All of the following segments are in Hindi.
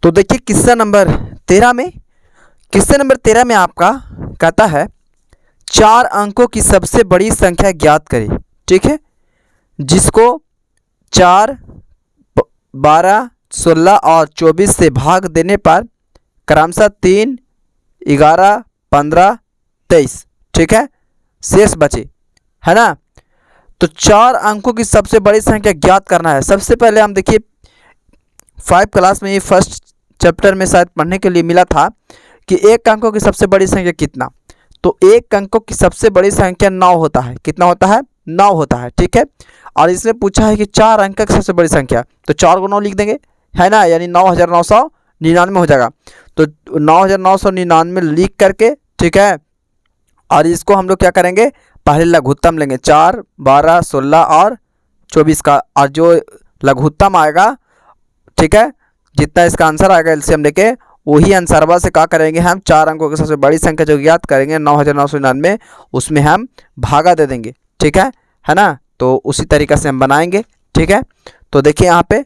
तो देखिए क्वेश्चन नंबर 13 में आपका कहता है 4 अंकों की सबसे बड़ी संख्या ज्ञात करें। ठीक है, जिसको 4, 12, 16 और 24 से भाग देने पर क्रमशः 3, 11, 15, 23, ठीक है, शेष बचे, है ना। तो 4 अंकों की सबसे बड़ी संख्या ज्ञात करना है। सबसे पहले हम देखिए 5 क्लास में, ये फर्स्ट चैप्टर में शायद पढ़ने के लिए मिला था कि एक अंकों की सबसे बड़ी संख्या कितना। तो एक अंकों की सबसे बड़ी संख्या 9 होता है। कितना होता है? 9 होता है। ठीक है, और इसमें पूछा है कि 4 अंक की सबसे बड़ी संख्या, तो 4 को 9 लिख देंगे, है ना, यानी 9999 हो जाएगा। तो 9999 लिख करके, ठीक है, और इसको हम लोग क्या करेंगे, पहले लघुत्तम लेंगे 4, 12, 16 और 24 का, और जो लघुत्तम आएगा, ठीक है, जितना इसका आंसर आएगा एलसीएम लेके, वही आंसरवा से क्या करेंगे हम, 4 अंकों की सबसे बड़ी संख्या जो ज्ञात करेंगे 9999, उसमें हम भागा दे देंगे। ठीक है ना। तो उसी तरीक़े से हम बनाएंगे। ठीक है, तो देखिए यहाँ पे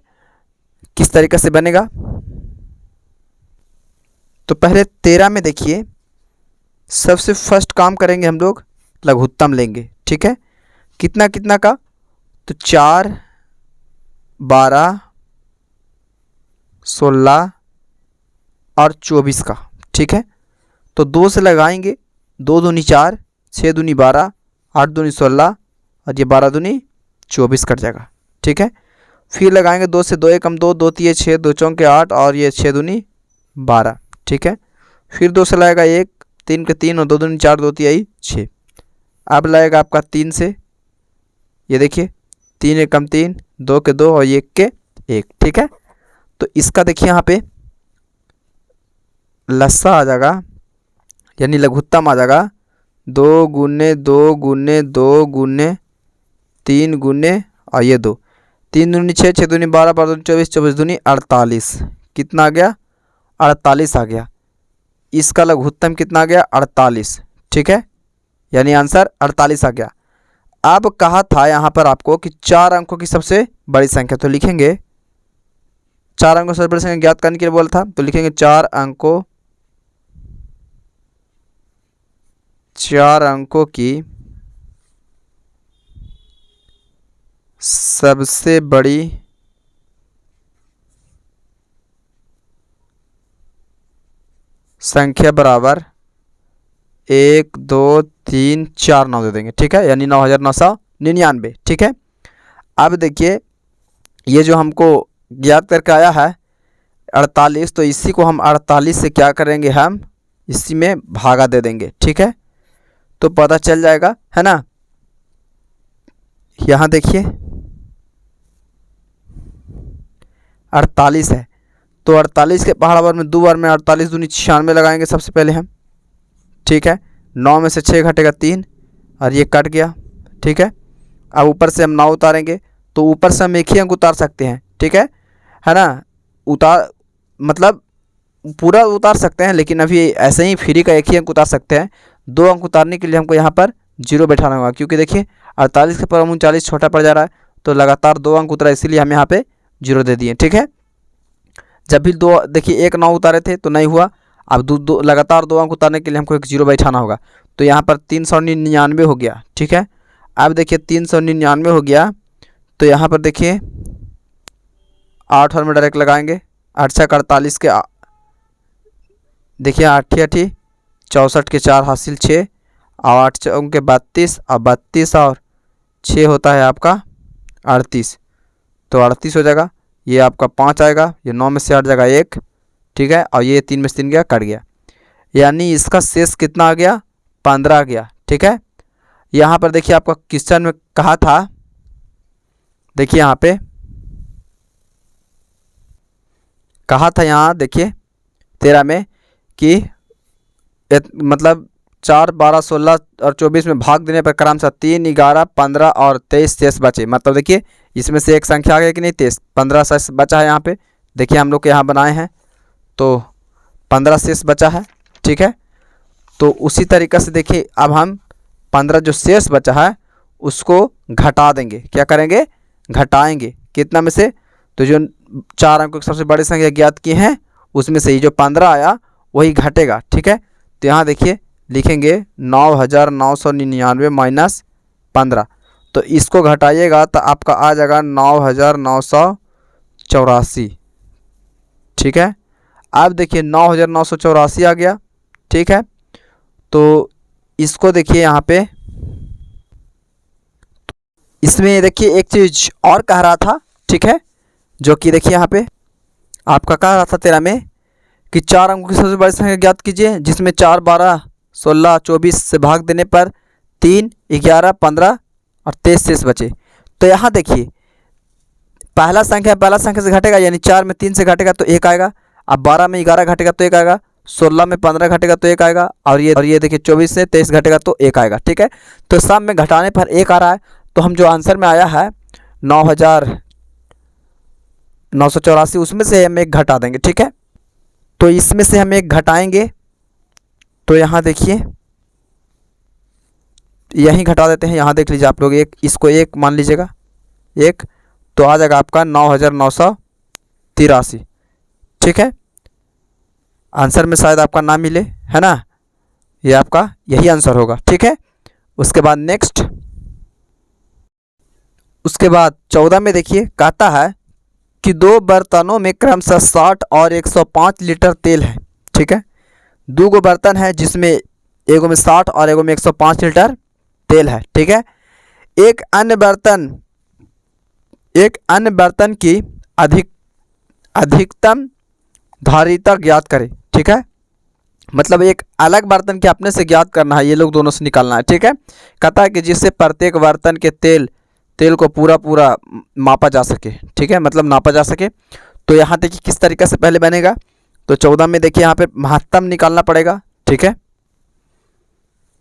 किस तरीके से बनेगा। तो पहले 13 में देखिए, सबसे फर्स्ट काम करेंगे हम लोग, लघुत्तम लेंगे। ठीक है, कितना कितना का, तो 4, 12, 16 और 24 का। ठीक है, तो 2 से लगाएंगे, 2 दूनी 4, 6 दूनी 12, 8 दूनी 16 और ये 12 दूनी 24 कट जाएगा। ठीक है, फिर लगाएंगे 2 से, 2 एकम 2, 2 तिये 6, 2 चौके 8 और ये 6 दूनी 12। ठीक है, फिर 2 से लगाएगा 1, 3 के 3 और 2 दूनी 4, 2 तिहाई 6। अब लगेगा आपका 3 से, ये देखिए 3 एकम 3, 2 के 2 और 1 के 1। ठीक है, तो इसका देखिए यहाँ पे लस्सा आ जाएगा, यानी लघुत्तम आ जाएगा 2 गुने 2 गुने 2 गुने 3 गुने और ये 2, 3 दूनी 6, 6 दूनी 12, 12 दूनी 24, 24 दूनी 48। कितना आ गया? 48 आ गया। इसका लघुत्तम कितना आ गया? 48। ठीक है, यानी आंसर 48 आ गया। अब कहा था यहाँ पर आपको कि 4 अंकों की सबसे बड़ी संख्या, तो लिखेंगे 4 अंकों सबसे बड़ी संख्या ज्ञात करने के लिए बोला था, तो लिखेंगे 4 अंकों की सबसे बड़ी संख्या बराबर 1, 2, 3, 4, 9 दे देंगे। ठीक है, यानी 9999। ठीक है, अब देखिए ये जो हमको ज्ञात करके आया है 48, तो इसी को हम 48 से क्या करेंगे, हम इसी में भागा दे देंगे। ठीक है, तो पता चल जाएगा, है ना। यहाँ देखिए 48 है, तो 48 के पहाड़ बार में 2 बार में 48 दूनी 96 लगाएंगे सबसे पहले हम। ठीक है, 9 में से 6 घटेगा 3 और ये कट गया। ठीक है, अब ऊपर से हम 9 उतारेंगे, तो ऊपर से हम एक ही अंक उतार सकते हैं। ठीक है ना, मतलब पूरा उतार सकते हैं, लेकिन अभी ऐसे ही फ्री का एक ही अंक उतार सकते हैं। 2 अंक उतारने के लिए हमको यहाँ पर 0 बैठाना होगा, क्योंकि देखिए 48 के पर 39 छोटा पड़ जा रहा है, तो लगातार 2 अंक उतरा, इसीलिए हम यहाँ पे 0 दे दिए। ठीक है, जब भी 2 देखिए 1 9 उतारे थे तो नहीं हुआ, अब दो लगातार 2 अंक उतारने के लिए हमको एक 0 बैठाना होगा, तो यहाँ पर 399 हो गया। ठीक है, अब देखिए 399 हो गया, तो यहाँ पर देखिए 8 और में डायरेक्ट लगाएंगे, 8 6 48 के देखिए 8 8 64 के 4 हासिल 6 और 8 चौक के 32 और 32 और 6 होता है आपका 38, तो 38 हो जाएगा। ये आपका 5 आएगा, ये 9 में से 8 जाएगा 1। ठीक है, और ये 3 में से 3 गया, कट गया, यानी इसका शेष कितना आ गया? 15 आ गया। ठीक है, यहाँ पर देखिए आपका क्वेश्चन में कहा था, देखिए यहाँ पे कहा था, यहाँ देखिए 13 में कि मतलब 4, 12, 16 और 24 में भाग देने पर क्रमशः 3, 11, 15 और 23 शेष बचे। मतलब देखिए इसमें से एक संख्या आ गई कि नहीं, 23, 15 शेष बचा है। यहाँ पे देखिए हम लोग के यहाँ बनाए हैं, तो 15 शेष बचा है। ठीक है, तो उसी तरीक़े से देखिए अब हम 15 जो शेष बचा है उसको घटा देंगे। क्या करेंगे? घटाएंगे। कितना में से? तो जो 4 अंकों की सबसे बड़ी संख्या ज्ञात की हैं उसमें से ही जो 15 आया वही घटेगा। ठीक है, तो यहाँ देखिए लिखेंगे 9,999 माइनस 15, तो इसको घटाइएगा तो आपका आ जाएगा 9,984। ठीक है, अब देखिए 9,984 आ गया। ठीक है, तो इसको देखिए यहाँ पे, इसमें देखिए एक चीज़ और कह रहा था। ठीक है, जो कि देखिए यहाँ पे आपका कह रहा था 13 में कि 4 अंकों की सबसे बड़ी संख्या ज्ञात कीजिए जिसमें 4, 12, 16, 24 से भाग देने पर 3, 11, 15 और 23 शेष बचे। तो यहाँ देखिए पहला संख्या से घटेगा, यानी 4 में 3 से घटेगा तो 1 आएगा। अब 12 में 11 घटेगा तो 1 आएगा, 16 में 15 घटेगा तो 1 आएगा, और ये देखिए 24 से 23 घटेगा तो 1 आएगा। ठीक है, तो सब में घटाने पर 1 आ रहा है, तो हम जो आंसर में आया है 9,984 उसमें से हम 1 घटा देंगे। ठीक है, तो इसमें से हम 1 घटाएंगे, तो यहाँ देखिए यहीं घटा देते हैं। यहाँ देख लीजिए आप लोग, एक इसको 1 मान लीजिएगा, 1, तो आ जाएगा आपका 9,983। ठीक है, आंसर में शायद आपका ना मिले, है ना, ये आपका यही आंसर होगा। ठीक है, उसके बाद नेक्स्ट, उसके बाद 14 में देखिए कहता है कि 2 बर्तनों में क्रमशः 60 और 105 लीटर तेल है। ठीक है, 2 गो बर्तन है जिसमें एगो में 60 और एगो में 105 लीटर तेल है। ठीक है, एक अन्य बर्तन की अधिकतम धारिता ज्ञात करें। ठीक है, मतलब एक अलग बर्तन के अपने से ज्ञात करना है, ये लोग दोनों से निकालना है। ठीक है, कहता है कि जिससे प्रत्येक बर्तन के तेल को पूरा मापा जा सके। ठीक है, मतलब नापा जा सके। तो यहाँ देखिए किस तरीके से पहले बनेगा, तो 14 में देखिए यहाँ पे महत्तम निकालना पड़ेगा। ठीक है,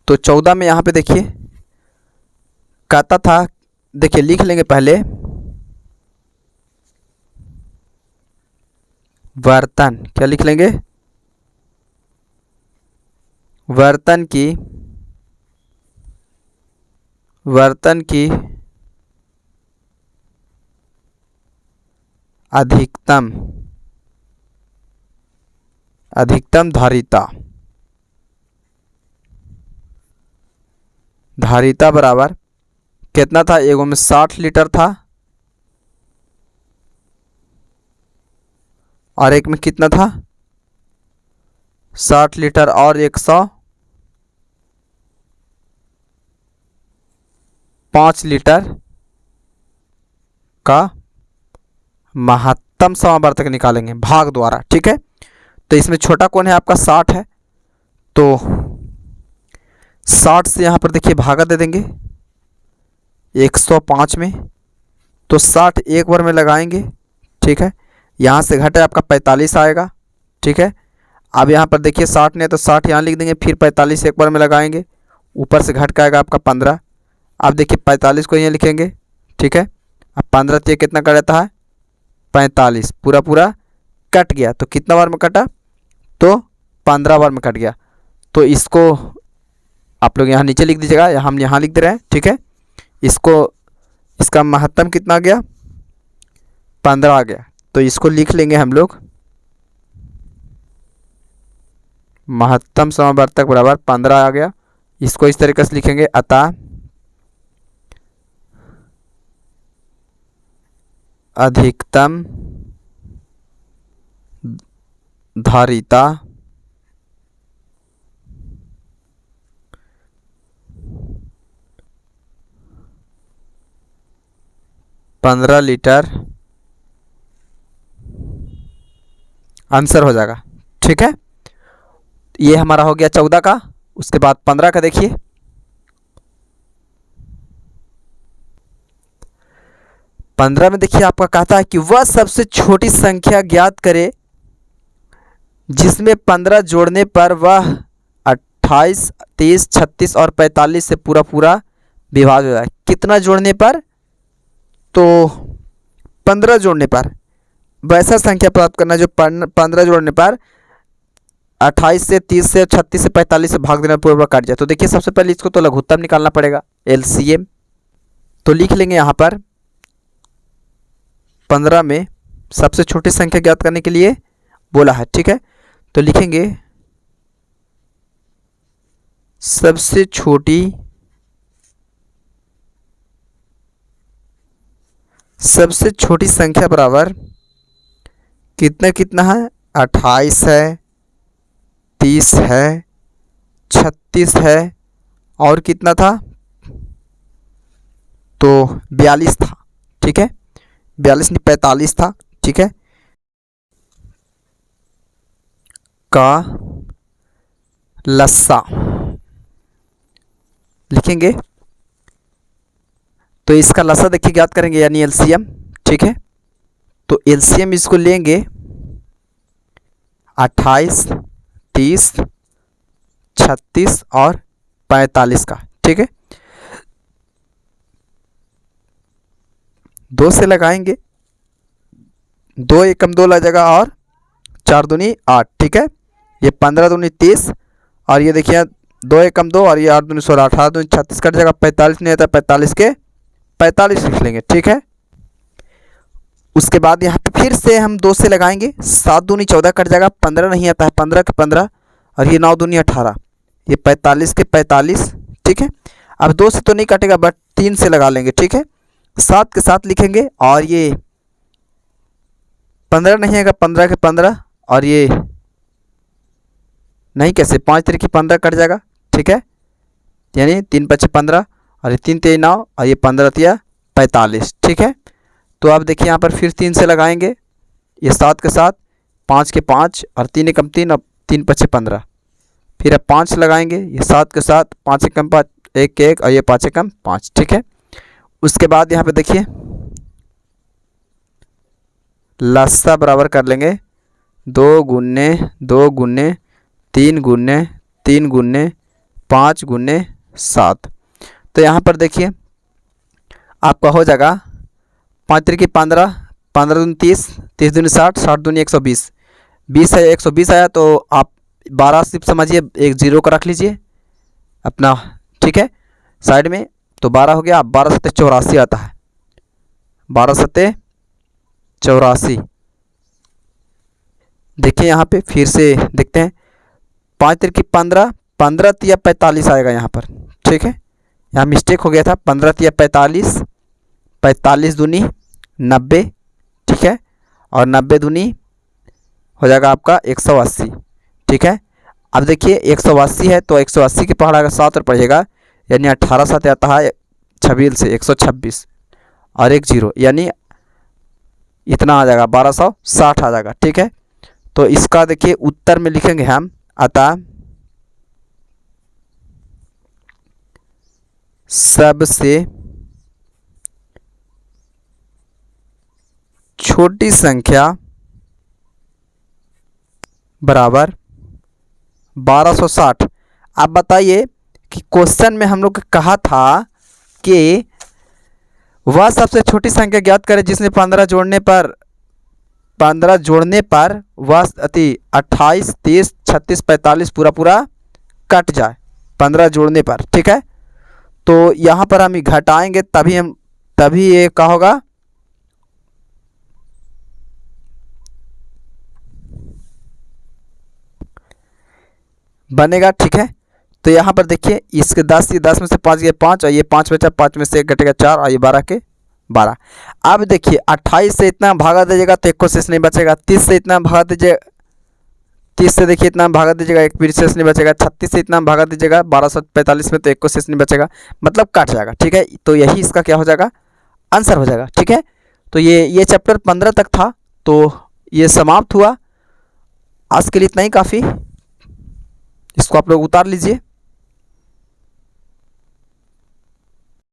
तो 14 में यहाँ पे देखिए कहता था, देखिए लिख लेंगे पहले बर्तन, क्या लिख लेंगे, बर्तन की अधिकतम धारिता बराबर कितना था, एगो में 60 लीटर था और एक में कितना था 60 लीटर और 105 लीटर का महत्तम समावर्तक निकालेंगे भाग द्वारा। ठीक है, तो इसमें छोटा कौन है आपका 60 है, तो 60 से यहाँ पर देखिए भागा दे देंगे 105 में, तो 60 एक बार में लगाएंगे। ठीक है, यहाँ से घटे आपका 45 आएगा। ठीक है, अब यहाँ पर देखिए 60 ने तो 60 यहाँ लिख देंगे, फिर 45 एक बार में लगाएंगे, ऊपर से घट के आएगा आपका 15। अब देखिए 45 को यहाँ लिखेंगे। ठीक है, अब 15 से कितना कर देता है 45, पूरा कट गया, तो कितना बार में कटा, तो 15 बार में कट गया। तो इसको आप लोग यहाँ नीचे लिख दीजिएगा, हम यहाँ लिख दे रहे हैं। ठीक है, इसका महत्तम कितना आ गया 15 आ गया, तो इसको लिख लेंगे हम लोग महत्तम समावर्तक बराबर 15 आ गया। इसको इस तरीके से लिखेंगे, अतः अधिकतम धारिता पंद्रह लीटर आंसर हो जाएगा। ठीक है, ये हमारा हो गया 14 का। उसके बाद 15 का देखिए, 15 में देखिए आपका कहता है कि वह सबसे छोटी संख्या ज्ञात करे जिसमें 15 जोड़ने पर वह 28, 30, 36 और 45 से पूरा विभाज्य हो जाए। कितना जोड़ने पर, तो 15 जोड़ने पर वैसा संख्या प्राप्त करना जो 15 जोड़ने पर 28 से 30 से 36 से 45 से भाग देना पूरा काट जाए। तो देखिए सबसे पहले इसको तो लघुत्तम निकालना पड़ेगा, LCM। तो लिख लेंगे यहाँ पर 15 में सबसे छोटी संख्या ज्ञात करने के लिए बोला है, ठीक है। तो लिखेंगे सबसे छोटी संख्या बराबर कितना कितना है, 28 है, 30 है, 36 है, और कितना था, तो 42 था, ठीक है। 42 नहीं 45 था, ठीक है। का लस्सा लिखेंगे। तो इसका लस्सा देखिए ज्ञात करेंगे यानी एलसीएम, ठीक है। तो एलसीएम इसको लेंगे 28, 30, 36 और 45 का, ठीक है। 2 से लगाएंगे, 2 एकम 2 लग जाएगा और 4 दूनी 8, ठीक है। ये 15 दूनी 30 और ये देखिए 2 एकम 2 और ये 8 दूनी 16, 18 दूनी 36 कट जाएगा, 45 नहीं आता, 45 के 45 लिख लेंगे, ठीक है। उसके बाद यहाँ पे फिर से हम 2 से लगाएंगे, 7 दूनी 14 कट जाएगा, 15 नहीं आता है, 15 के 15 और ये 9 दूनी 18, ये 45 के 45, ठीक है। अब 2 से तो नहीं कटेगा बट 3 से लगा लेंगे, ठीक है। 7 के 7 लिखेंगे और ये 15 नहीं आएगा, 15 के 15 और ये नहीं कैसे 5 तरीके 15 कट जाएगा, ठीक है। यानी 3 5 15 और ये 3 3 9 और ये 15 तिया 45, ठीक है। तो आप देखिए यहाँ पर फिर 3 से लगाएंगे, ये 7 के 7, 5 के 5 और 3 एकम 3 और 3 5 15, फिर अब 5 लगाएंगे, ये 7 के 7, 5 एकम 5, 1 के 1 और ये 5 एकम 5, ठीक है। उसके बाद यहाँ पे देखिए लस्सा बराबर कर लेंगे 2 गुने 2 गुने 3 गुने 3 गुने 5 गुने 7। तो यहाँ पर देखिए आपका हो जाएगा 5 तरीके 15, 15 दूनी 30, 30 दूनी 60, 60 दूनी 120, 20 है 120 आया तो आप 12 सिर्फ समझिए, एक जीरो का रख लीजिए अपना, ठीक है, साइड में। तो 12 हो गया, 12 सत्ते 84 आता है, 12 सत्ते 84। देखिए यहाँ पे फिर से देखते हैं, 5 तरीके 15, 15 तिया 45 आएगा यहाँ पर, ठीक है। यहाँ मिस्टेक हो गया था, 15 तिया 45, 45 दूनी 90, ठीक है, और 90 दूनी हो जाएगा आपका 180, ठीक है। अब देखिए 180 है तो 180 के पहाड़ अगर 7 और पड़ेगा यानी 18 साथ आता है 26 से 126 और 1 जीरो यानी इतना आ जाएगा 1260 आ जाएगा, ठीक है। तो इसका देखिए उत्तर में लिखेंगे हम, अतः सबसे छोटी संख्या बराबर 1260। आप बताइए कि क्वेश्चन में हम लोग को कहा था कि वह सबसे छोटी संख्या ज्ञात करें जिसने 15 जोड़ने पर वह 28, 30, 36, 45 पूरा पूरा कट जाए 15 जोड़ने पर, ठीक है। तो यहाँ पर हम घटाएंगे तभी ये क्या होगा, बनेगा, ठीक है। तो यहाँ पर देखिए इसके 10, ये 10 में से 5 गए 5 और ये 5 बचा, 5 में से 1 घटेगा 4 और ये 12 के 12। अब देखिए 28 से इतना भागा दीजिएगा तो एक को शेष नहीं बचेगा, 30 से इतना भागा दीजिए, 30 से देखिए इतना भागा दीजिएगा एक भी शेष नहीं बचेगा, 36 से इतना भागा दीजिएगा 1245 में तो एक को शेष नहीं बचेगा, मतलब कट जाएगा, ठीक है। तो यही इसका क्या हो जाएगा, आंसर हो जाएगा, ठीक है। तो ये चैप्टर 15 तक था, तो ये समाप्त हुआ। आज के लिए इतना ही काफ़ी, इसको आप लोग उतार लीजिए।